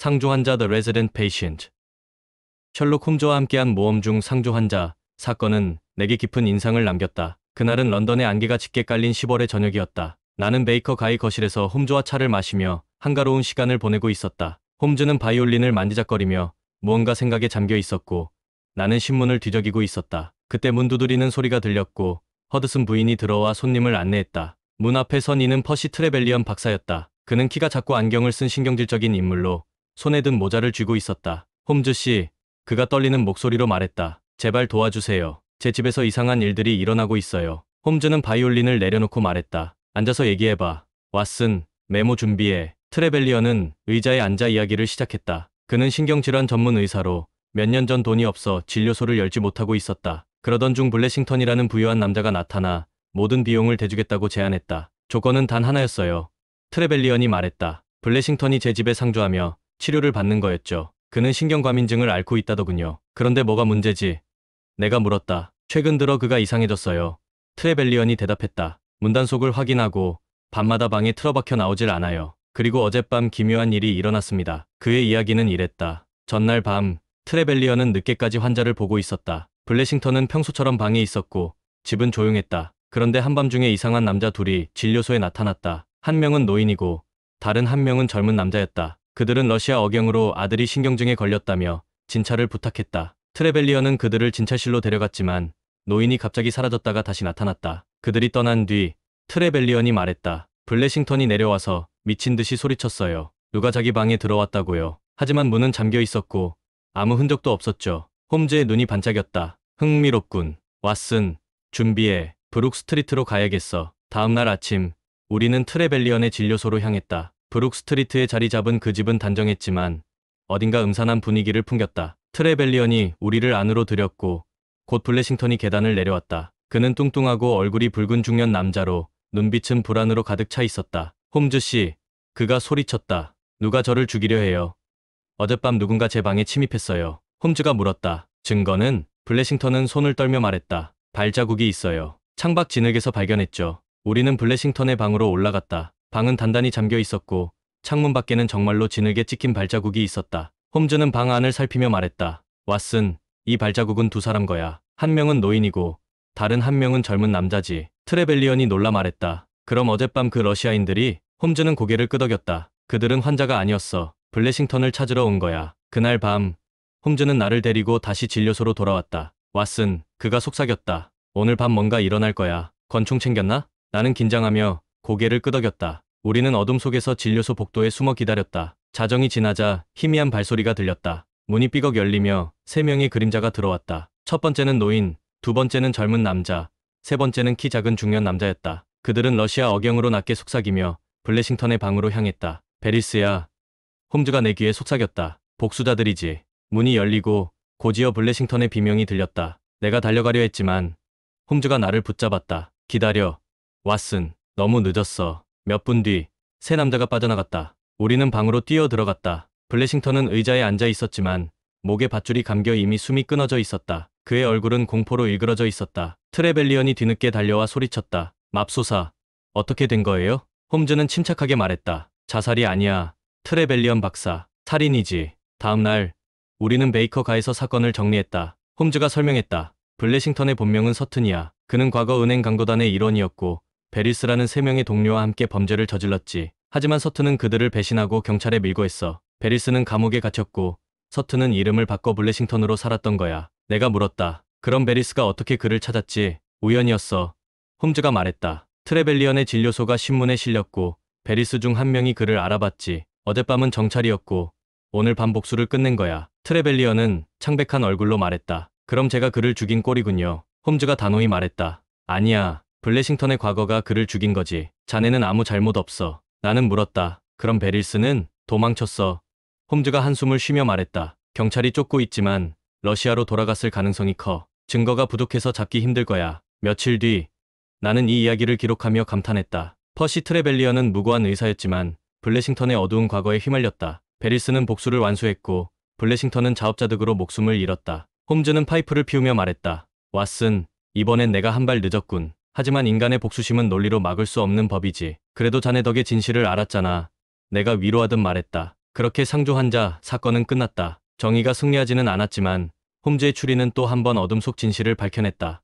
상조 환자 The Resident Patient. 셜록 홈즈와 함께한 모험 중 상조 환자 사건은 내게 깊은 인상을 남겼다. 그날은 런던의 안개가 짙게 깔린 10월의 저녁이었다. 나는 베이커 가이 거실에서 홈즈와 차를 마시며 한가로운 시간을 보내고 있었다. 홈즈는 바이올린을 만지작거리며 무언가 생각에 잠겨 있었고 나는 신문을 뒤적이고 있었다. 그때 문 두드리는 소리가 들렸고 허드슨 부인이 들어와 손님을 안내했다. 문 앞에 선 이는 퍼시 트레벨리언 박사였다. 그는 키가 작고 안경을 쓴 신경질적인 인물로 손에 든 모자를 쥐고 있었다. 홈즈 씨, 그가 떨리는 목소리로 말했다. 제발 도와주세요. 제 집에서 이상한 일들이 일어나고 있어요. 홈즈는 바이올린을 내려놓고 말했다. 앉아서 얘기해봐. 왓슨, 메모 준비해. 트레벨리언은 의자에 앉아 이야기를 시작했다. 그는 신경질환 전문 의사로 몇 년 전 돈이 없어 진료소를 열지 못하고 있었다. 그러던 중 블레싱턴이라는 부유한 남자가 나타나 모든 비용을 대주겠다고 제안했다. 조건은 단 하나였어요. 트레벨리언이 말했다. 블레싱턴이 제 집에 상주하며 치료를 받는 거였죠. 그는 신경과민증을 앓고 있다더군요. 그런데 뭐가 문제지? 내가 물었다. 최근 들어 그가 이상해졌어요. 트레벨리언이 대답했다. 문단속을 확인하고 밤마다 방에 틀어박혀 나오질 않아요. 그리고 어젯밤 기묘한 일이 일어났습니다. 그의 이야기는 이랬다. 전날 밤 트레벨리언은 늦게까지 환자를 보고 있었다. 블레싱턴은 평소처럼 방에 있었고 집은 조용했다. 그런데 한밤중에 이상한 남자 둘이 진료소에 나타났다. 한 명은 노인이고 다른 한 명은 젊은 남자였다. 그들은 러시아 억양으로 아들이 신경증에 걸렸다며 진찰을 부탁했다. 트레벨리언은 그들을 진찰실로 데려갔지만 노인이 갑자기 사라졌다가 다시 나타났다. 그들이 떠난 뒤 트레벨리언이 말했다. 블레싱턴이 내려와서 미친 듯이 소리쳤어요. 누가 자기 방에 들어왔다고요. 하지만 문은 잠겨 있었고 아무 흔적도 없었죠. 홈즈의 눈이 반짝였다. 흥미롭군. 왓슨, 준비해. 브룩 스트리트로 가야겠어. 다음날 아침 우리는 트레벨리언의 진료소로 향했다. 브룩 스트리트에 자리 잡은 그 집은 단정했지만 어딘가 음산한 분위기를 풍겼다. 트레벨리언이 우리를 안으로 들였고 곧 블레싱턴이 계단을 내려왔다. 그는 뚱뚱하고 얼굴이 붉은 중년 남자로 눈빛은 불안으로 가득 차 있었다. 홈즈 씨, 그가 소리쳤다. 누가 저를 죽이려 해요. 어젯밤 누군가 제 방에 침입했어요. 홈즈가 물었다. 증거는? 블레싱턴은 손을 떨며 말했다. 발자국이 있어요. 창밖 진흙에서 발견했죠. 우리는 블레싱턴의 방으로 올라갔다. 방은 단단히 잠겨 있었고 창문 밖에는 정말로 진흙에 찍힌 발자국이 있었다. 홈즈는 방 안을 살피며 말했다. 왓슨, 이 발자국은 두 사람 거야. 한 명은 노인이고 다른 한 명은 젊은 남자지. 트레벨리언이 놀라 말했다. 그럼 어젯밤 그 러시아인들이? 홈즈는 고개를 끄덕였다. 그들은 환자가 아니었어. 블레싱턴을 찾으러 온 거야. 그날 밤 홈즈는 나를 데리고 다시 진료소로 돌아왔다. 왓슨, 그가 속삭였다. 오늘 밤 뭔가 일어날 거야. 권총 챙겼나? 나는 긴장하며 고개를 끄덕였다. 우리는 어둠 속에서 진료소 복도에 숨어 기다렸다. 자정이 지나자 희미한 발소리가 들렸다. 문이 삐걱 열리며 세 명의 그림자가 들어왔다. 첫 번째는 노인, 두 번째는 젊은 남자, 세 번째는 키 작은 중년 남자였다. 그들은 러시아 억양으로 낮게 속삭이며 블레싱턴의 방으로 향했다. 베리스야. 홈즈가 내 귀에 속삭였다. 복수자들이지. 문이 열리고 고지어 블레싱턴의 비명이 들렸다. 내가 달려가려 했지만 홈즈가 나를 붙잡았다. 기다려. 왓슨, 너무 늦었어. 몇 분 뒤 세 남자가 빠져나갔다. 우리는 방으로 뛰어 들어갔다. 블레싱턴은 의자에 앉아 있었지만 목에 밧줄이 감겨 이미 숨이 끊어져 있었다. 그의 얼굴은 공포로 일그러져 있었다. 트레벨리언이 뒤늦게 달려와 소리쳤다. 맙소사, 어떻게 된 거예요? 홈즈는 침착하게 말했다. 자살이 아니야. 트레벨리언 박사, 살인이지. 다음 날 우리는 베이커 가에서 사건을 정리했다. 홈즈가 설명했다. 블레싱턴의 본명은 서튼이야. 그는 과거 은행 강도단의 일원이었고 베리스라는 세 명의 동료와 함께 범죄를 저질렀지. 하지만 서튼은 그들을 배신하고 경찰에 밀고했어. 베리스는 감옥에 갇혔고 서튼은 이름을 바꿔 블레싱턴으로 살았던 거야. 내가 물었다. 그럼 베리스가 어떻게 그를 찾았지? 우연이었어. 홈즈가 말했다. 트레벨리언의 진료소가 신문에 실렸고 베리스 중 한 명이 그를 알아봤지. 어젯밤은 정찰이었고 오늘 밤 복수를 끝낸 거야. 트레벨리언은 창백한 얼굴로 말했다. 그럼 제가 그를 죽인 꼴이군요. 홈즈가 단호히 말했다. 아니야. 블레싱턴의 과거가 그를 죽인 거지. 자네는 아무 잘못 없어. 나는 물었다. 그럼 베리스는? 도망쳤어. 홈즈가 한숨을 쉬며 말했다. 경찰이 쫓고 있지만 러시아로 돌아갔을 가능성이 커. 증거가 부족해서 잡기 힘들 거야. 며칠 뒤 나는 이 이야기를 기록하며 감탄했다. 퍼시 트레벨리언은 무고한 의사였지만 블레싱턴의 어두운 과거에 휘말렸다. 베리스는 복수를 완수했고 블레싱턴은 자업자득으로 목숨을 잃었다. 홈즈는 파이프를 피우며 말했다. 왓슨, 이번엔 내가 한 발 늦었군. 하지만 인간의 복수심은 논리로 막을 수 없는 법이지. 그래도 자네 덕에 진실을 알았잖아. 내가 위로하듯 말했다. 그렇게 상조 환자 사건은 끝났다. 정의가 승리하지는 않았지만 홈즈의 추리는 또 한 번 어둠 속 진실을 밝혀냈다.